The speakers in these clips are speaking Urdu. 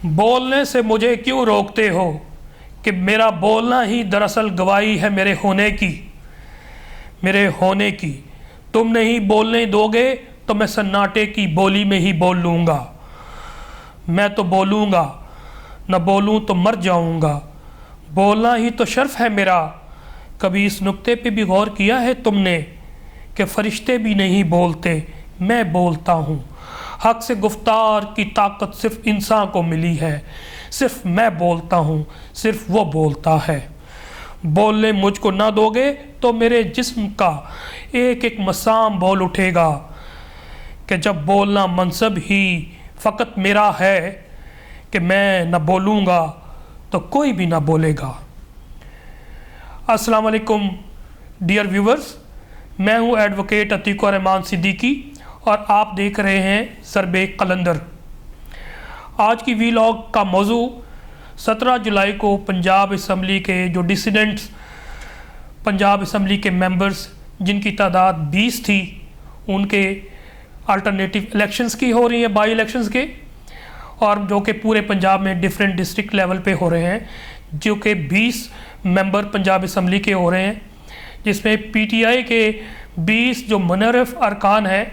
بولنے سے مجھے کیوں روکتے ہو کہ میرا بولنا ہی دراصل گواہی ہے میرے ہونے کی. تم نہیں بولنے دو گے تو میں سناٹے کی بولی میں ہی بول لوں گا. میں تو بولوں گا، نہ بولوں تو مر جاؤں گا. بولنا ہی تو شرف ہے میرا. کبھی اس نکتے پہ بھی غور کیا ہے تم نے کہ فرشتے بھی نہیں بولتے، میں بولتا ہوں. حق سے گفتار کی طاقت صرف انسان کو ملی ہے. صرف میں بولتا ہوں، صرف وہ بولتا ہے. بولنے مجھ کو نہ دو گے تو میرے جسم کا ایک ایک مسام بول اٹھے گا کہ جب بولنا منصب ہی فقط میرا ہے کہ میں نہ بولوں گا تو کوئی بھی نہ بولے گا. السلام علیکم ڈیئر ویورز، میں ہوں ایڈوکیٹ عتیق الرحمان صدیقی اور آپ دیکھ رہے ہیں ضرب قلندر. آج کی ویلاگ کا موضوع 17 جولائی کو پنجاب اسمبلی کے جو ڈیسیڈنٹس پنجاب اسمبلی کے ممبرز جن کی تعداد 20 تھی، ان کے الٹرنیٹیو الیکشنز کی ہو رہی ہیں، بائی الیکشنز کے، اور جو کہ پورے پنجاب میں ڈیفرنٹ ڈسٹرکٹ لیول پہ ہو رہے ہیں، جو کہ 20 ممبر پنجاب اسمبلی کے ہو رہے ہیں، جس میں پی ٹی آئی کے 20 جو منعرف ارکان ہیں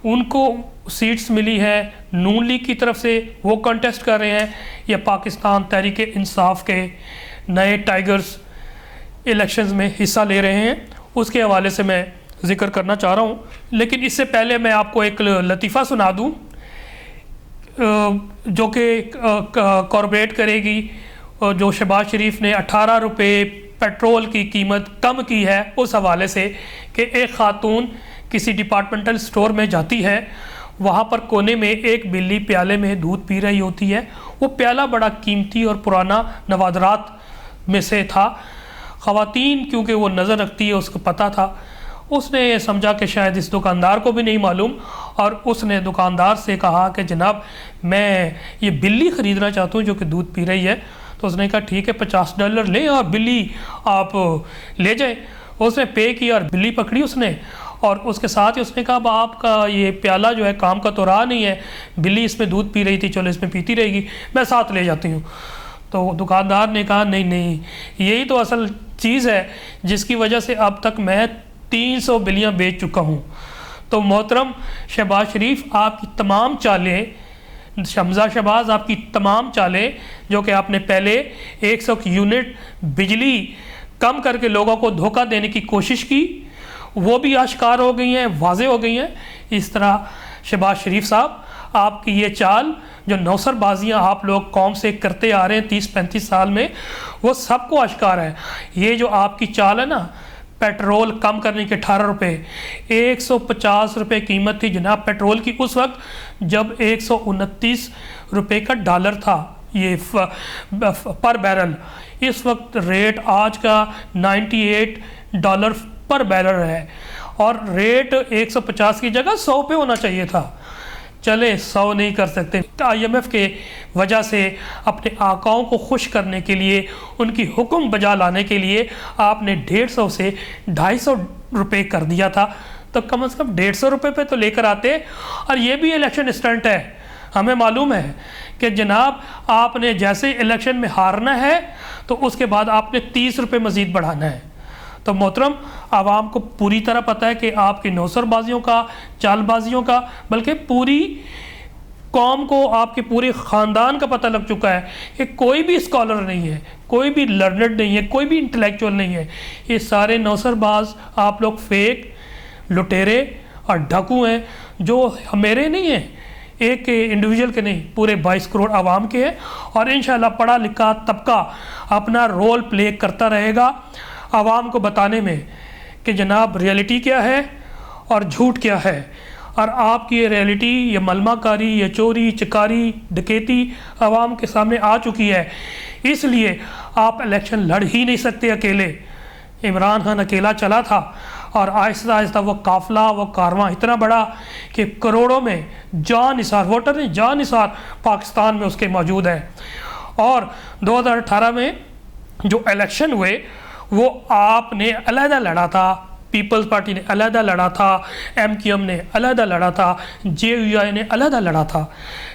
ان کو سیٹس ملی ہے. نون لیگ کی طرف سے وہ کنٹیسٹ کر رہے ہیں یا پاکستان تحریک انصاف کے نئے ٹائیگرز الیکشنز میں حصہ لے رہے ہیں. اس کے حوالے سے میں ذکر کرنا چاہ رہا ہوں. لیکن اس سے پہلے میں آپ کو ایک لطیفہ سنا دوں جو کہ کارپوریٹ کرے گی، جو شہباز شریف نے 18 روپے پیٹرول کی قیمت کم کی ہے اس حوالے سے کہ ایک خاتون کسی ڈپارٹمنٹل سٹور میں جاتی ہے، وہاں پر کونے میں ایک بلی پیالے میں دودھ پی رہی ہوتی ہے. وہ پیالہ بڑا قیمتی اور پرانا نوادرات میں سے تھا. خواتین کیونکہ وہ نظر رکھتی ہے، اس کو پتہ تھا. اس نے یہ سمجھا کہ شاید اس دکاندار کو بھی نہیں معلوم، اور اس نے دکاندار سے کہا کہ جناب میں یہ بلی خریدنا چاہتا ہوں جو کہ دودھ پی رہی ہے. تو اس نے کہا ٹھیک ہے $50 لیں اور بلی آپ لے جائیں. اس نے پے کیا اور بلی پکڑی اس نے، اور اس کے ساتھ ہی اس نے کہا اب آپ کا یہ پیالہ جو ہے کام کا تو رہا نہیں ہے، بلی اس میں دودھ پی رہی تھی، چلو اس میں پیتی رہے گی، میں ساتھ لے جاتی ہوں. تو دکاندار نے کہا نہیں، یہی تو اصل چیز ہے جس کی وجہ سے اب تک میں 300 بلیاں بیچ چکا ہوں. تو محترم شہباز شریف، آپ کی تمام چالیں، شمزہ شہباز آپ کی تمام چالیں جو کہ آپ نے پہلے 100 یونٹ بجلی کم کر کے لوگوں کو دھوکہ دینے کی کوشش کی، وہ بھی آشکار ہو گئی ہیں، واضح ہو گئی ہیں. اس طرح شہباز شریف صاحب، آپ کی یہ چال جو نوسر بازیاں آپ لوگ قوم سے کرتے آ رہے ہیں 30-35 سال میں، وہ سب کو آشکار ہے. یہ جو آپ کی چال ہے نا، پیٹرول کم کرنے کے 18 روپے، 150 روپے قیمت تھی جناب پیٹرول کی اس وقت جب 129 روپے کا ڈالر تھا یہ پر بیرل. اس وقت ریٹ آج کا $98 پر بیرل ہے، اور ریٹ 150 کی جگہ 100 پہ ہونا چاہیے تھا. چلے 100 نہیں کر سکتے. IMF کے وجہ سے اپنے آقاؤں کو خوش کرنے کے لیے، ان کی حکم بجا لانے کے لیے آپ نے 150 سے 250 روپے کر دیا تھا. تو کم از کم 150 روپے پہ تو لے کر آتے. اور یہ بھی الیکشن اسٹنٹ ہے. ہمیں معلوم ہے کہ جناب آپ نے جیسے الیکشن میں ہارنا ہے تو اس کے بعد آپ نے 30 روپے مزید بڑھانا ہے. تو محترم، عوام کو پوری طرح پتہ ہے کہ آپ کی نوسر بازیوں کا، چال بازیوں کا، بلکہ پوری قوم کو، آپ کے پورے خاندان کا پتہ لگ چکا ہے کہ کوئی بھی اسکالر نہیں ہے، کوئی بھی لرنڈ نہیں ہے، کوئی بھی انٹلیکچوئل نہیں ہے. یہ سارے نوسر باز آپ لوگ فیک، لٹیرے اور ڈھکو ہیں جو میرے نہیں ہیں، ایک انڈیویجول کے نہیں، پورے 22 کروڑ عوام کے ہیں. اور انشاءاللہ پڑھا لکھا طبقہ اپنا رول پلے کرتا رہے گا عوام کو بتانے میں کہ جناب ریئلٹی کیا ہے اور جھوٹ کیا ہے. اور آپ کی یہ ریئلٹی، یہ ملمہ کاری، یہ چوری چکاری ڈکیتی عوام کے سامنے آ چکی ہے. اس لیے آپ الیکشن لڑ ہی نہیں سکتے اکیلے. عمران خان اکیلا چلا تھا اور آہستہ آہستہ وہ قافلہ، وہ کارواں اتنا بڑا کہ کروڑوں میں جان نثار ووٹر نہیں، جان نثار پاکستان میں اس کے موجود ہیں. اور 2018 میں جو الیکشن ہوئے وہ آپ نے علیحدہ لڑا تھا پیپلز پارٹی نے علیحدہ لڑا تھا، MQM نے علیحدہ لڑا تھا، JUI نے علیحدہ لڑا تھا،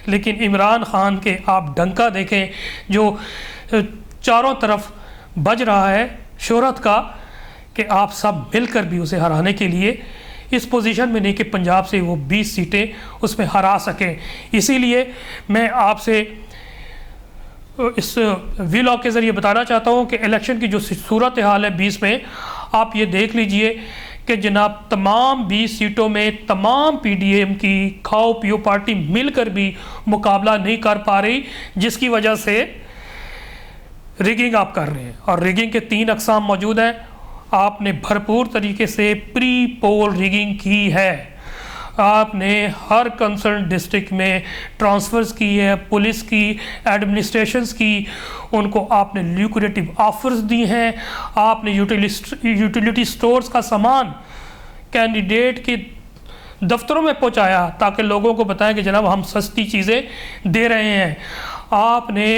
لیکن عمران خان کے آپ ڈنکا دیکھیں جو چاروں طرف بج رہا ہے شہرت کا، کہ آپ سب مل کر بھی اسے ہرانے کے لیے اس پوزیشن میں نہیں کہ پنجاب سے وہ 20 سیٹیں اس میں ہرا سکیں۔ اسی لیے میں آپ سے اس ویلاگ کے ذریعے بتانا چاہتا ہوں کہ الیکشن کی جو صورتحال ہے 20 میں، آپ یہ دیکھ لیجئے کہ جناب تمام 20 سیٹوں میں تمام PDM کی کھاؤ پیو پارٹی مل کر بھی مقابلہ نہیں کر پا رہی، جس کی وجہ سے ریگنگ آپ کر رہے ہیں، اور ریگنگ کے 3 اقسام موجود ہیں۔ آپ نے بھرپور طریقے سے پری پول ریگنگ کی ہے، آپ نے ہر کنسرن ڈسٹرکٹ میں ٹرانسفرز کی ہے، پولیس کی، ایڈمنسٹریشنز کی، ان کو آپ نے لیوکریٹو آفرز دی ہیں، آپ نے یوٹیلیٹی سٹورز کا سامان کینڈیڈیٹ کے دفتروں میں پہنچایا تاکہ لوگوں کو بتائیں کہ جناب ہم سستی چیزیں دے رہے ہیں، آپ نے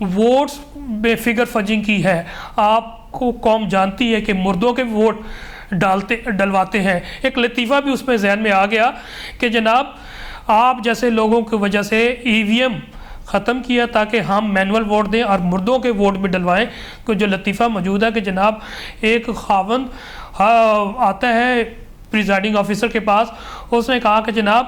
ووٹس میں فگر فجنگ کی ہے، آپ کو قوم جانتی ہے کہ مردوں کے ووٹ ڈلواتے ہیں۔ ایک لطیفہ بھی اس میں ذہن میں آ گیا کہ جناب آپ جیسے لوگوں کی وجہ سے EVM ختم کیا تاکہ ہم مینول ووٹ دیں اور مردوں کے ووٹ میں ڈلوائیں۔ تو جو لطیفہ موجود ہے کہ جناب ایک خاوند آتا ہے پریزائڈنگ آفیسر کے پاس، اس نے کہا کہ جناب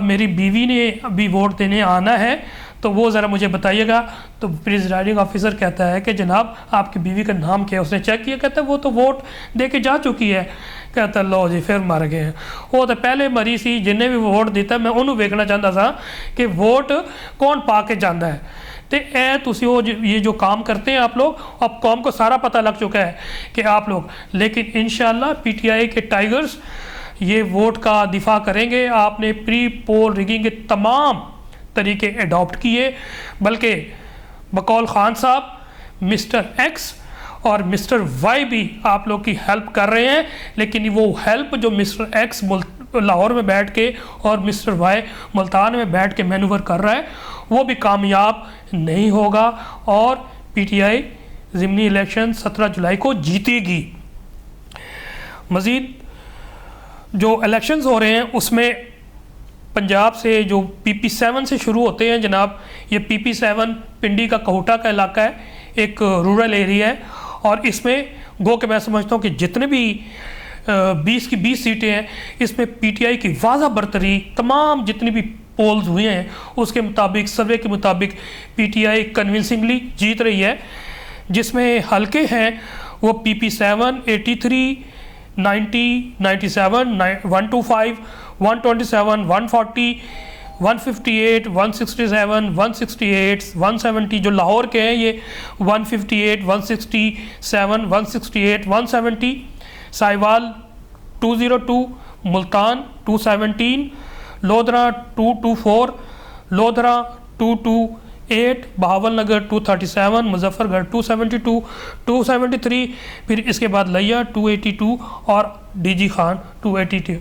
میری بیوی نے ابھی ووٹ دینے آنا ہے تو وہ ذرا مجھے بتائیے گا۔ تو پریزائڈنگ آفیسر کہتا ہے کہ جناب آپ کی بیوی کا نام کیا ہے؟ اس نے چیک کیا، کہتا ہے وہ تو ووٹ دے کے جا چکی ہے۔ کہتا ہے لو جی پھر مر گئے ہیں، وہ تو پہلے مری سی، جنہیں بھی ووٹ دیتا ہے میں انہوں ویکھنا چاہتا تھا کہ ووٹ کون پا کے جانا ہے۔ تو تسی یہ جو کام کرتے ہیں آپ لوگ، اب قوم کو سارا پتہ لگ چکا ہے کہ آپ لوگ، لیکن انشاءاللہ PTI کے ٹائیگرز یہ ووٹ کا دفاع کریں گے۔ آپ نے پری پول ریگنگ کے تمام طریقے اڈاپٹ کیے، بلکہ بقول خان صاحب مسٹر ایکس اور مسٹر وائی بھی آپ لوگ کی ہیلپ کر رہے ہیں، لیکن وہ ہیلپ جو مسٹر ایکس لاہور میں بیٹھ کے اور مسٹر وائی ملتان میں بیٹھ کے مینوور کر رہا ہے وہ بھی کامیاب نہیں ہوگا، اور PTI ضمنی الیکشن 17 جولائی کو جیتے گی۔ مزید جو الیکشنز ہو رہے ہیں اس میں پنجاب سے جو PP7 سے شروع ہوتے ہیں جناب، یہ PP7 پنڈی کا کہوٹا کا علاقہ ہے، ایک رورل ایریا ہے، اور اس میں گو کہ میں سمجھتا ہوں کہ جتنے بھی 20 کی 20 سیٹیں ہیں اس میں PTI کی واضح برتری، تمام جتنی بھی پولز ہوئے ہیں اس کے مطابق، سروے کے مطابق PTI کنونسنگلی جیت رہی ہے۔ جس میں حلقے ہیں وہ PP7 83 90 97 125 127 140 158 167 168 170 جو لاہور کے ہیں یہ 158 167 168 170، سائیوال 202، ملتان 217، لودھرا 224، لودھرا 228، بہاول نگر 237، مظفر گڑھ 272 273، پھر اس کے بعد لیا 282 اور DG خان 288۔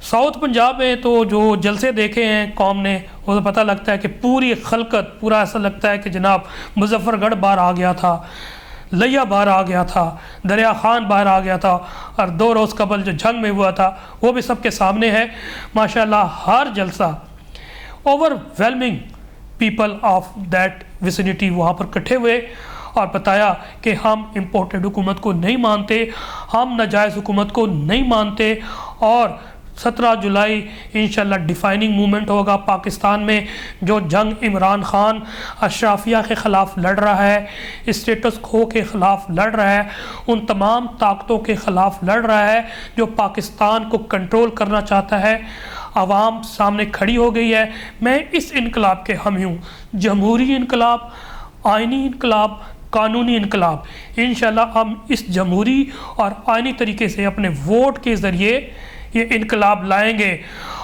ساؤتھ پنجاب میں تو جو جلسے دیکھے ہیں قوم نے وہ پتہ لگتا ہے کہ پوری خلقت، پورا ایسا لگتا ہے کہ جناب مظفر گڑھ باہر آ گیا تھا، لیا باہر آ گیا تھا، دریا خان باہر آ گیا تھا، اور 2 روز قبل جو جنگ میں ہوا تھا وہ بھی سب کے سامنے ہے۔ ماشاءاللہ ہر جلسہ over whelming people of that vicinity وہاں پر اکٹھے ہوئے اور بتایا کہ ہم امپورٹڈ حکومت کو نہیں مانتے، ہم ناجائز حکومت کو نہیں مانتے، اور 17 جولائی انشاءاللہ ڈیفائننگ مومنٹ ہوگا پاکستان میں۔ جو جنگ عمران خان اشرافیہ کے خلاف لڑ رہا ہے، اسٹیٹس کو کے خلاف لڑ رہا ہے، ان تمام طاقتوں کے خلاف لڑ رہا ہے جو پاکستان کو کنٹرول کرنا چاہتا ہے، عوام سامنے کھڑی ہو گئی ہے۔ میں اس انقلاب کے حامی ہوں، جمہوری انقلاب، آئینی انقلاب، قانونی انقلاب۔ انشاءاللہ ہم اس جمہوری اور آئینی طریقے سے اپنے ووٹ کے ذریعے یہ انقلاب لائیں گے،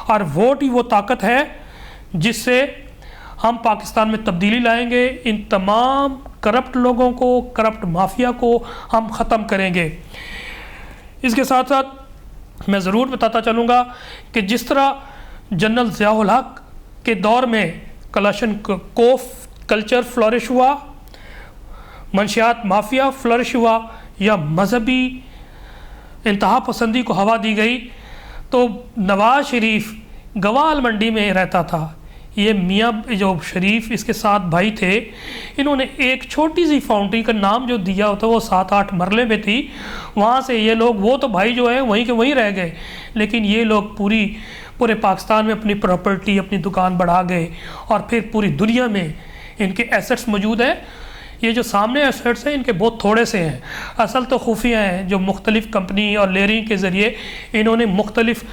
اور ووٹ ہی وہ طاقت ہے جس سے ہم پاکستان میں تبدیلی لائیں گے۔ ان تمام کرپٹ لوگوں کو، کرپٹ مافیا کو ہم ختم کریں گے۔ اس کے ساتھ ساتھ میں ضرور بتاتا چلوں گا کہ جس طرح جنرل ضیاء الحق کے دور میں کلاشن کوف کلچر فلورش ہوا، منشیات مافیا فلورش ہوا، یا مذہبی انتہا پسندی کو ہوا دی گئی تو نواز شریف گوال منڈی میں رہتا تھا. یہ میاں جو شریف اس کے ساتھ بھائی تھے, انہوں نے ایک چھوٹی سی فاؤنڈری کا نام جو دیا ہوتا وہ 7-8 مرلے میں تھی. وہاں سے یہ لوگ, وہ تو بھائی جو ہیں وہیں کے وہیں رہ گئے, لیکن یہ لوگ پورے پاکستان میں اپنی پراپرٹی, اپنی دکان بڑھا گئے, اور پھر پوری دنیا میں ان کے ایسٹس موجود ہیں. یہ جو سامنے ایسٹس ہیں ان کے بہت تھوڑے سے ہیں, اصل تو خفیہ ہیں جو مختلف کمپنی اور لیئرنگ کے ذریعے انہوں نے مختلف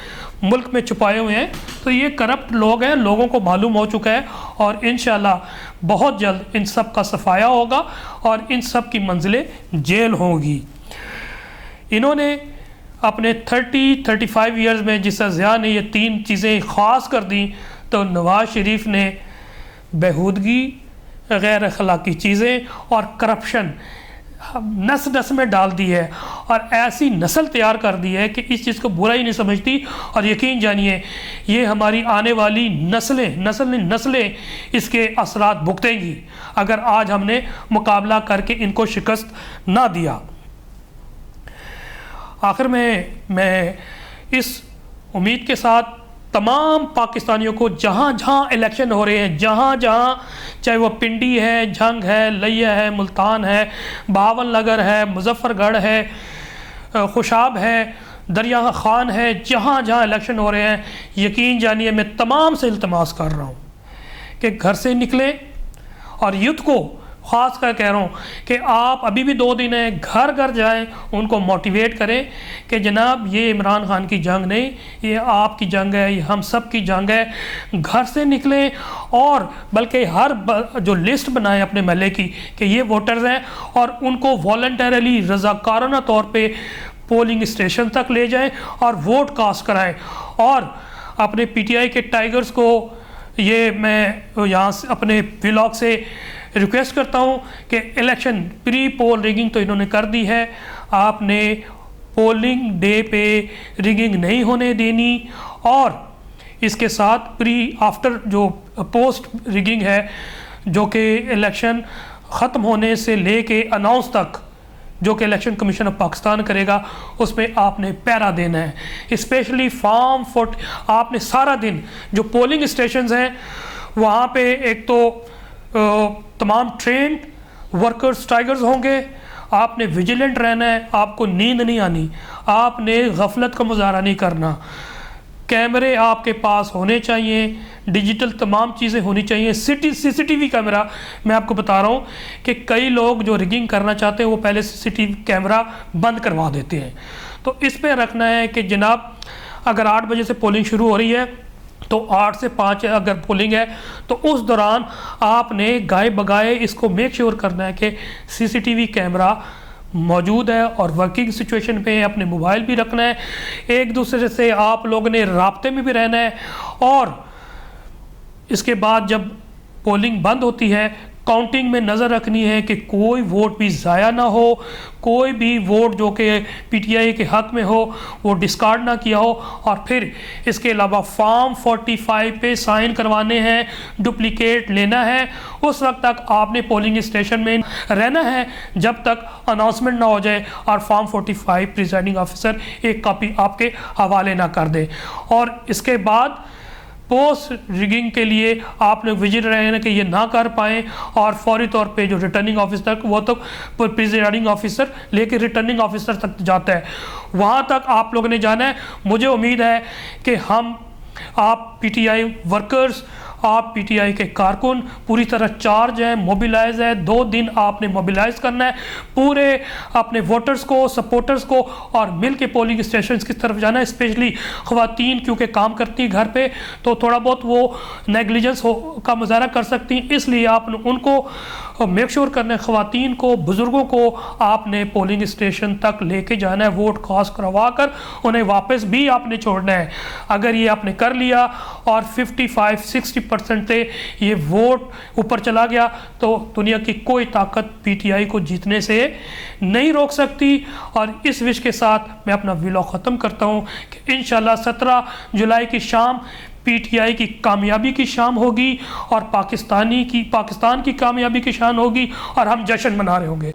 ملک میں چھپائے ہوئے ہیں. تو یہ کرپٹ لوگ ہیں, لوگوں کو معلوم ہو چکا ہے, اور انشاءاللہ بہت جلد ان سب کا صفایا ہوگا اور ان سب کی منزلیں جیل ہوگی. انہوں نے اپنے 35 ایئرز میں جس ضیاء نے یہ 3 چیزیں خاص کر دیں, تو نواز شریف نے بےہودگی, غیر اخلاقی چیزیں اور کرپشن نس میں ڈال دی ہے, اور ایسی نسل تیار کر دی ہے کہ اس چیز کو برا ہی نہیں سمجھتی. اور یقین جانیے یہ ہماری آنے والی نسلیں اس کے اثرات بھگتیں گی اگر آج ہم نے مقابلہ کر کے ان کو شکست نہ دیا. آخر میں اس امید کے ساتھ تمام پاکستانیوں کو جہاں جہاں الیکشن ہو رہے ہیں, جہاں چاہے وہ پنڈی ہے, جھنگ ہے, لیا ہے, ملتان ہے, بہاول نگر ہے, مظفر گڑھ ہے, خوشاب ہے, دریا خان ہے, جہاں الیکشن ہو رہے ہیں, یقین جانیے میں تمام سے التماس کر رہا ہوں کہ گھر سے نکلیں, اور یوتھ کو خاص کر کہہ رہا ہوں کہ آپ ابھی بھی 2 دن ہیں, گھر جائیں, ان کو موٹیویٹ کریں کہ جناب یہ عمران خان کی جنگ نہیں, یہ آپ کی جنگ ہے, یہ ہم سب کی جنگ ہے. گھر سے نکلیں, اور بلکہ ہر جو لسٹ بنائیں اپنے محلے کی کہ یہ ووٹرز ہیں, اور ان کو والنٹریلی رضاکارانہ طور پہ پولنگ اسٹیشن تک لے جائیں اور ووٹ کاسٹ کرائیں. اور اپنے پی ٹی آئی کے ٹائیگرز کو یہ میں یہاں سے اپنے ولاگ سے ریکویسٹ کرتا ہوں کہ الیکشن پری پول ریگنگ تو انہوں نے کر دی ہے, آپ نے پولنگ ڈے پہ ریگنگ نہیں ہونے دینی, اور اس کے ساتھ آفٹر جو پوسٹ ریگنگ ہے جو کہ الیکشن ختم ہونے سے لے کے اناؤنس تک جو کہ الیکشن کمیشن آف پاکستان کرے گا, اس میں آپ نے پیرا دینا ہے. اسپیشلی فارم 40 آپ نے سارا دن جو پولنگ اسٹیشنز ہیں وہاں پہ ایک تو تمام ٹرینڈ ورکرز ٹائیگرز ہوں گے, آپ نے ویجیلنٹ رہنا ہے, آپ کو نیند نہیں آنی, آپ نے غفلت کا مظاہرہ نہیں کرنا, کیمرے آپ کے پاس ہونے چاہیے, ڈیجیٹل تمام چیزیں ہونی چاہیے. CCTV کیمرہ میں آپ کو بتا رہا ہوں کہ کئی لوگ جو ریگنگ کرنا چاہتے ہیں وہ پہلے CCTV کیمرہ بند کروا دیتے ہیں. تو اس پہ رکھنا ہے کہ جناب اگر 8 بجے سے پولنگ شروع ہو رہی ہے تو 8 سے 5 اگر پولنگ ہے تو اس دوران آپ نے گائے بگائے اس کو میک شیور کرنا ہے کہ CCTV کیمرہ موجود ہے اور ورکنگ سچویشن پہ اپنے موبائل بھی رکھنا ہے. ایک دوسرے سے آپ لوگوں نے رابطے میں بھی رہنا ہے, اور اس کے بعد جب پولنگ بند ہوتی ہے کاؤنٹنگ میں نظر رکھنی ہے کہ کوئی ووٹ بھی ضائع نہ ہو, کوئی بھی ووٹ جو کہ پی ٹی آئی کے حق میں ہو وہ ڈسکارڈ نہ کیا ہو. اور پھر اس کے علاوہ فارم 45 پہ سائن کروانے ہیں, ڈپلیکیٹ لینا ہے. اس وقت تک آپ نے پولنگ اسٹیشن میں رہنا ہے جب تک اناؤنسمنٹ نہ ہو جائے اور فارم 45 پریزائڈنگ آفیسر ایک کاپی آپ کے حوالے نہ کر دے. اور اس کے بعد پوسٹ ریگنگ کے لیے آپ لوگ وزٹ رہے ہیں کہ یہ نہ کر پائیں, اور فوری طور پہ جو ریٹرننگ آفیسر وہ تو پریزائڈنگ آفیسر لے کے ریٹرننگ آفیسر تک جاتا ہے, وہاں تک آپ لوگوں نے جانا ہے. مجھے امید ہے کہ آپ پی ٹی آئی ورکرز, آپ پی ٹی آئی کے کارکن پوری طرح چارج ہیں, موبیلائز ہے. 2 دن آپ نے موبیلائز کرنا ہے پورے اپنے ووٹرز کو, سپورٹرز کو, اور مل کے پولنگ اسٹیشنز کی طرف جانا ہے. اسپیشلی خواتین کیونکہ کام کرتی ہیں گھر پہ تو تھوڑا بہت وہ نیگلیجنس کا مظاہرہ کر سکتی ہیں, اس لیے آپ نے ان کو میک شور کرنا ہے. خواتین کو, بزرگوں کو آپ نے پولنگ اسٹیشن تک لے کے جانا ہے, ووٹ کاسٹ کروا کر انہیں واپس بھی آپ نے چھوڑنا ہے. اگر یہ آپ نے کر لیا اور 55-60% سے یہ ووٹ اوپر چلا گیا تو دنیا کی کوئی طاقت پی ٹی آئی کو جیتنے سے نہیں روک سکتی. اور اس وش کے ساتھ میں اپنا ویلاگ ختم کرتا ہوں کہ انشاءاللہ 17 جولائی کی شام پی ٹی آئی کی کامیابی کی شام ہوگی, اور پاکستان کی کامیابی کی شان ہوگی, اور ہم جشن منا رہے ہوں گے.